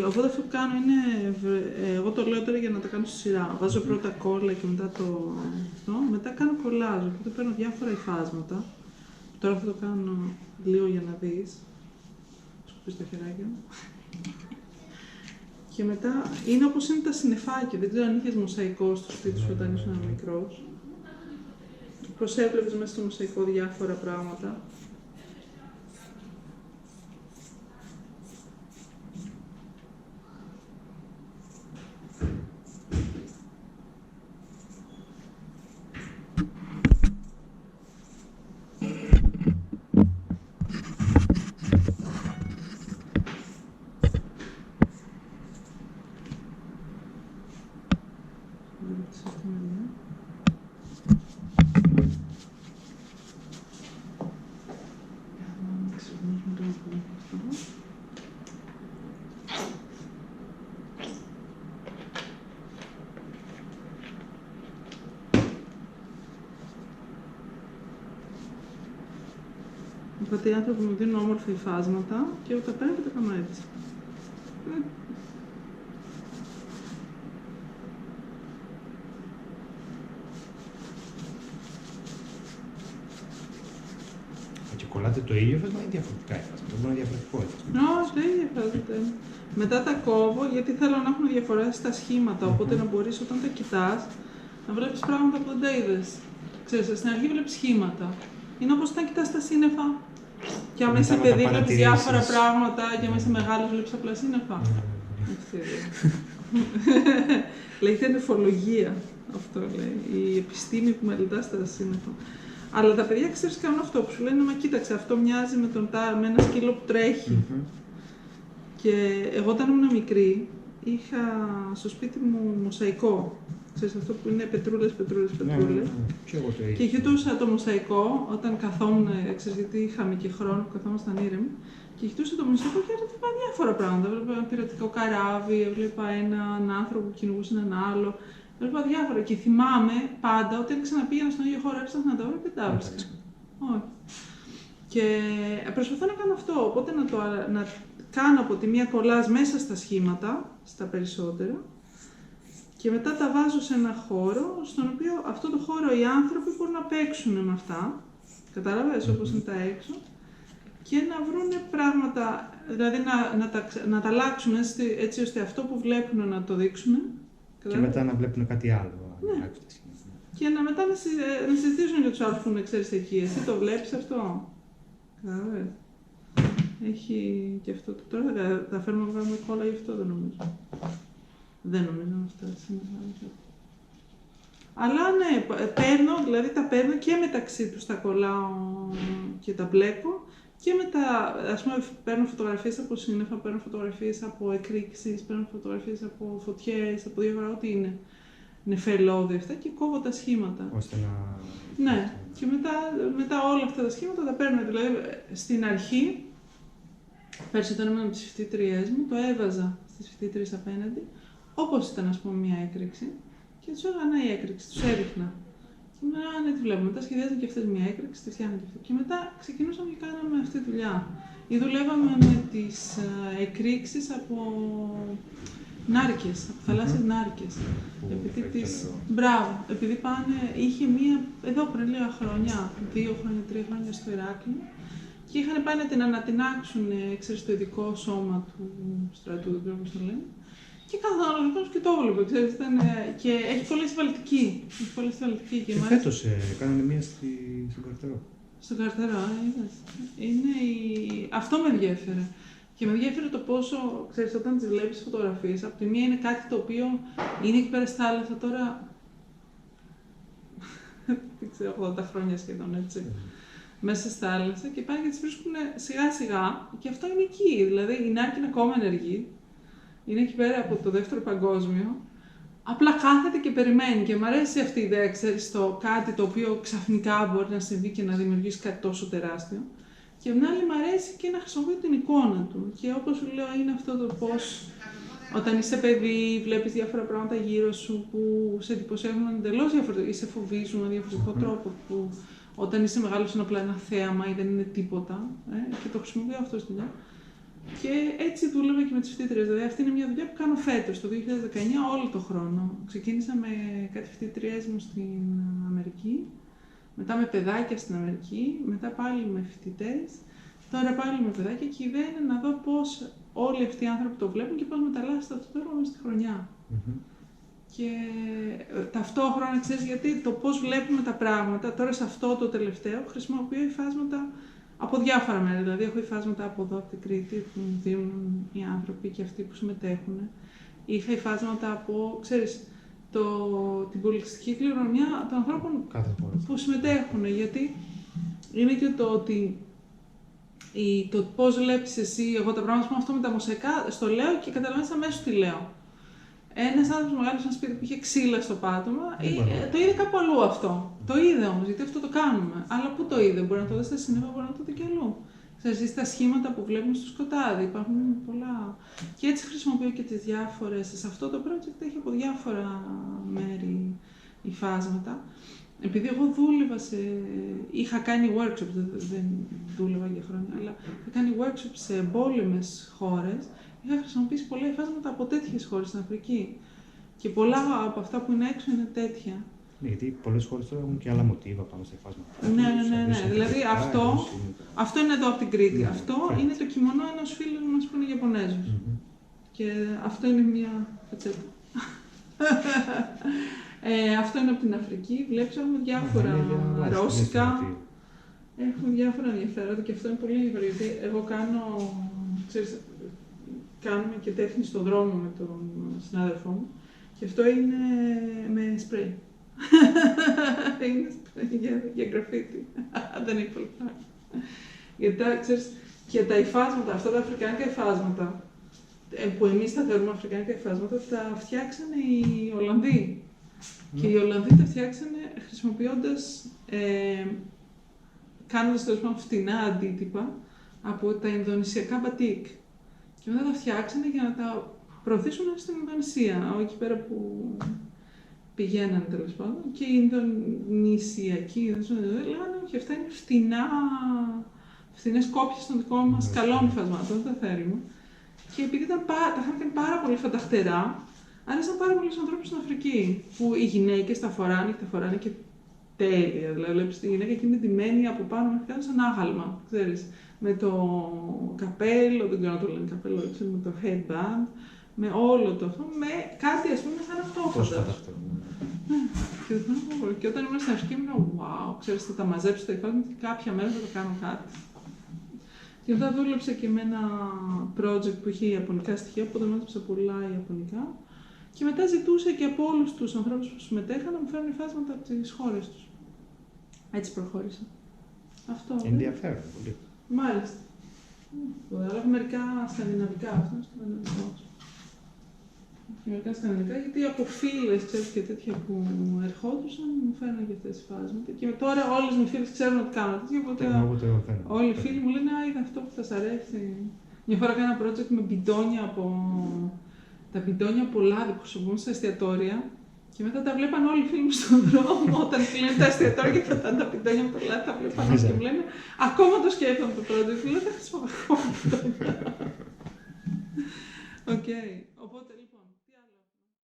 Οπότε αυτό που κάνω είναι, εγώ το λέω τώρα για να τα κάνω στη σειρά. Βάζω πρώτα κόλλα και μετά μετά κάνω κολλάζ, οπότε παίρνω διάφορα υφάσματα. Τώρα θα το κάνω λίγο για να δεις. Σκουπίς το χεράκι μου. Και μετά είναι όπως είναι τα συννεφάκια. Δεν ξέρω αν είχες μοσαϊκό στο σπίτι σου όταν ήσουν μικρός. Πώς έβλεπες μέσα στο μοσαϊκό διάφορα πράγματα. Οπότε οι άνθρωποι μου δίνουν όμορφα υφάσματα και εγώ τα παίρνω και τα κάνω έτσι. Και κολλάτε το ίδιο υφάσμα ή διαφορετικά υφάσματα? Μπορεί να είναι διαφορετικό υφάσμα. Όχι, το ίδιο υφάσματα. Μετά τα κόβω γιατί θέλω να έχουν διαφορές στα σχήματα. Οπότε να μπορείς όταν τα κοιτάς να βλέπεις πράγματα που δεν τα είδες. Ξέρεις, στην αρχή βλέπεις σχήματα. Είναι όπως όταν κοιτάς τα σύννεφα. Και άμα είσαι παιδί, βλέπεις διάφορα πράγματα, και άμα είσαι μεγάλος, βλέπεις απλά σύννεφα. Λέγεται νεφολογία. Αυτό λέει. Η επιστήμη που μελετά τα σύννεφα. Αλλά τα παιδιά ξέρεις κάνουν αυτό που σου λένε, μα κοίταξε, αυτό μοιάζει με ένα σκύλο που τρέχει. Και εγώ όταν ήμουν μικρή, είχα στο σπίτι μου μοσαϊκό. Ξέρεις αυτό που είναι πετρούλες. Και κοιτούσα το μοσαϊκό όταν καθόμουν, ξέρεις, γιατί είχαμε και χρόνο που καθόμασταν ήρεμοι. Και κοιτούσα το μοσαϊκό και έβλεπα διάφορα πράγματα. Έβλεπα ένα πειρατικό καράβι, έβλεπα έναν άνθρωπο που κυνηγούσε έναν άλλο. Έβλεπα διάφορα. Και θυμάμαι πάντα ότι αν ξαναπήγαινα στον ίδιο χώρο, έψαχνα να τα βρω και τα έβρισκα. Όχι. Και προσπαθώ να κάνω αυτό. Οπότε να κάνω από τη μία κολλάζ μέσα στα σχήματα, στα περισσότερα. Και μετά τα βάζω σε ένα χώρο, στον οποίο αυτό το χώρο οι άνθρωποι μπορούν να παίξουν με αυτά. Κατάλαβες, όπως είναι τα έξω. Και να βρουν πράγματα, δηλαδή να τα αλλάξουν έτσι ώστε αυτό που βλέπουν να το δείξουν. Και μετά να βλέπουν κάτι άλλο. Ναι. Και μετά να συζητήσουν για τους άλλους που είναι, ξέρεις, εκεί. Εσύ το βλέπεις αυτό. Κατάλαβες. Έχει και αυτό. Τώρα θα φέρουμε να βγάλουμε κόλλα γι' αυτό, δεν νομίζω. Δεν νομίζω να φτάσει. Αλλά ναι, δηλαδή τα παίρνω και μεταξύ τους τα κολλάω και τα μπλέκω και μετά, ας πούμε, παίρνω φωτογραφίες από σύννεφα, παίρνω φωτογραφίες από εκρήξεις, παίρνω φωτογραφίες από φωτιές, από διάφορα, ό,τι είναι νεφελώδη αυτά και κόβω τα σχήματα. Ώστε να... Ναι, και μετά όλα αυτά τα σχήματα τα παίρνω, δηλαδή στην αρχή, πέρσι όταν ήμουν με τις φοιτήτριές μου, το έβαζα στις φοιτήτριες απέναντι, όπως ήταν, ας πούμε, μια έκρηξη, και τους έκανα η έκρηξη, τους έδειχνα. Και μου λέγανε, ναι, τη βλέπουμε. Μετά σχεδιάζαν και αυτές μια έκρηξη, τη φτιάχναν και αυτή. Και μετά ξεκινούσαμε και κάναμε αυτή τη δουλειά. Ή δουλεύαμε με τις εκρήξεις από νάρκες, από θαλάσσιες νάρκες. Μπράβο, επειδή είχε μία, εδώ πριν λίγα χρόνια, 2 χρόνια, 3 χρόνια στο Ηράκλειο, και είχαν πάει να την ανατινάξουν, ξέρεις, το ειδικό σώμα του στρατού, δεν ξέρω πώς το λένε. Και κάθε άλλο και το έβλεπε, ξέρεις, και έχει κολλήσει βαλτική. Και φέτος κάνανε μία στον Καρτερό. Στον Καρτερό, είδες. Αυτό με ενδιέφερε. Και με ενδιέφερε το πόσο, ξέρεις, όταν τις βλέπεις φωτογραφίες, από τη μία είναι κάτι το οποίο είναι εκεί πέρα στη θάλασσα τώρα, δεν ξέρω, 80 χρόνια σχεδόν, έτσι. Μέσα στη θάλασσα και πάνε και τις βρίσκουν σιγά σιγά και αυτό είναι εκεί. Δηλαδή η νάρκη είναι ακόμα ενεργή. Είναι εκεί πέρα από το δεύτερο παγκόσμιο. Απλά κάθεται και περιμένει. Και μου αρέσει αυτή η ιδέα, ξέρεις, το κάτι το οποίο ξαφνικά μπορεί να συμβεί και να δημιουργήσει κάτι τόσο τεράστιο. Και απ' την άλλη, μου αρέσει και να χρησιμοποιώ την εικόνα του. Και όπως σου λέω, είναι αυτό το πώς όταν είσαι παιδί, βλέπεις διάφορα πράγματα γύρω σου που σε εντυπωσιάζουν εντελώς διαφορετικά ή σε φοβίζουν με διαφορετικό τρόπο. Που όταν είσαι μεγάλος είναι απλά ένα θέαμα ή δεν είναι τίποτα. Και το χρησιμοποιώ αυτό στη δουλειά. Και έτσι δούλευα και με τις φοιτήτριες. Δηλαδή, αυτή είναι μια δουλειά που κάνω φέτος, το 2019, όλο το χρόνο. Ξεκίνησα με κάτι φοιτήτριές μου στην Αμερική, μετά με παιδάκια στην Αμερική, μετά πάλι με φοιτητές, τώρα πάλι με παιδάκια. Και η ιδέα είναι να δω πώς όλοι αυτοί οι άνθρωποι το βλέπουν και πώς μεταλλάσσεται αυτό το έργο μέσα στη χρονιά. Και ταυτόχρονα, ξέρεις, γιατί το πώς βλέπουμε τα πράγματα, τώρα σε αυτό το τελευταίο χρησιμοποιώ υφάσματα από διάφορα μέρη. Δηλαδή, έχω υφάσματα από εδώ, από την Κρήτη, που μου δίνουν οι άνθρωποι και αυτοί που συμμετέχουν. Είχα υφάσματα από, ξέρεις, την πολιτιστική κληρονομιά των ανθρώπων που συμμετέχουν. Γιατί είναι και το ότι το πώς βλέπεις εσύ, εγώ τα πράγματα, αυτό με τα μοσαϊκά, στο λέω και καταλαβαίνεις αμέσως τι λέω. Ένας άνθρωπος μεγάλος σε ένα σπίτι που είχε ξύλα στο πάτωμα, το είδε κάπου αλλού αυτό. Το είδε όμως, γιατί αυτό το κάνουμε. Αλλά πού το είδε, μπορεί να το δει στα σινέμα, μπορεί να το δει και αλλού. Ξέρεις, τα σχήματα που βλέπουμε στο σκοτάδι, υπάρχουν πολλά. Και έτσι χρησιμοποιώ και τις διάφορες. Σε αυτό το project έχει από διάφορα μέρη υφάσματα. Επειδή εγώ δούλευα είχα κάνει workshops, δεν δούλευα για χρόνια, αλλά είχα κάνει workshops σε εμπόλεμες χώρες. Είχα χρησιμοποιήσει πολλά υφάσματα από τέτοιες χώρες στην Αφρική. Και πολλά από αυτά που είναι έξω είναι τέτοια. Ναι, γιατί πολλές χώρες τώρα έχουν και άλλα μοτίβα πάνω στα υφάσματα. Ναι. Δηλαδή αυτό είναι εδώ από την Κρήτη. Αυτό είναι το κιμονό ενός φίλου μας που είναι Ιαπωνέζος. Και αυτό είναι μια πετσέτα. Αυτό είναι από την Αφρική. Βλέπεις, έχουμε διάφορα ρώσικα. Έχουμε διάφορα ενδιαφέροντα και αυτό είναι πολύ ενδιαφέρον. Γιατί εγώ κάνουμε και τέχνη στον δρόμο με τον συνάδελφό μου και αυτό είναι με σπρέι. Είναι σπρέι για γραφίτι. Δεν είναι πολύ πράγμα. Γιατί ξέρεις, και τα υφάσματα, αυτά τα αφρικάνικα υφάσματα, που εμείς τα θεωρούμε αφρικάνικα υφάσματα, τα φτιάξανε οι Ολλανδοί. Και οι Ολλανδοί τα φτιάξανε χρησιμοποιώντας, κάνοντας τέλος πάντων φτηνά αντίτυπα από τα Ινδονησιακά μπατίκ. Και μετά τα φτιάξανε για να τα προωθήσουν στην Ινδονησία, εκεί πέρα που πηγαίνανε τέλος πάντων. Και οι Ινδονησιακοί λέγανε ότι αυτά είναι φθηνές κόπιες των δικών μας καλών υφασμάτων, δεν τα θέλουμε. Και επειδή τα είχαν κάνει πάρα πολύ φανταχτερά, άρεσαν πάρα πολλοί ανθρώπους στην Αφρική. Που οι γυναίκες τα φοράνε και τέλεια. Δηλαδή, βλέπεις τη γυναίκα και είναι ντυμένη από πάνω μέχρι κάτω σαν άγαλμα, ξέρεις. Με το καπέλο, δεν ξέρω να το λένε καπέλο, με το headband, με όλο το αυτό, με κάτι ας πούμε σαν αυτό. Και όταν ήμουν στην Αφρική ήμουν, wow, ξέρεις, θα τα μαζέψω τα υφάσματα και κάποια μέρα θα το κάνω κάτι. Και μετά δούλεψα και με ένα project που είχε ιαπωνικά στοιχεία, οπότε μάθαψα πολλά ιαπωνικά. Και μετά ζητούσα και από όλους τους ανθρώπους που συμμετέχαν να μου φέρουν υφάσματα από τις χώρες τους. Έτσι προχώρησα. Αυτό. Ενδιαφέρον πολύ. Μάλιστα. Αλλά μερικά σκανδιναβικά, αυτό είναι σκανδιναβικός. Μερικά σκανδιναβικά, γιατί από φίλες, ξέρεις, και τέτοια που ερχόντουσαν, μου φέρνουν και αυτές τις φάσματα. Και τώρα όλες μου οι φίλες ξέρουν ότι κάνω τέτοια, οπότε όλοι οι φίλοι μου λένε «Α, είδα αυτό που θα σ' αρέσει». Μια φορά έκανα project με μπιντόνια τα μπιντόνια από λάδι που χρησιμοποιούν στα εστιατόρια. Και μετά τα βλέπαν όλοι οι φίλοι μου στον δρόμο, όταν κλείνουν τα εστιατόρια και πετάνε τα μπιντόνια από το λάδι, τα βλέπαν και μου λένε ακόμα το σκέφτομαι το project, λέω δεν χρησιμοποιώ ακόμα μπιντόνια. Οκ, οπότε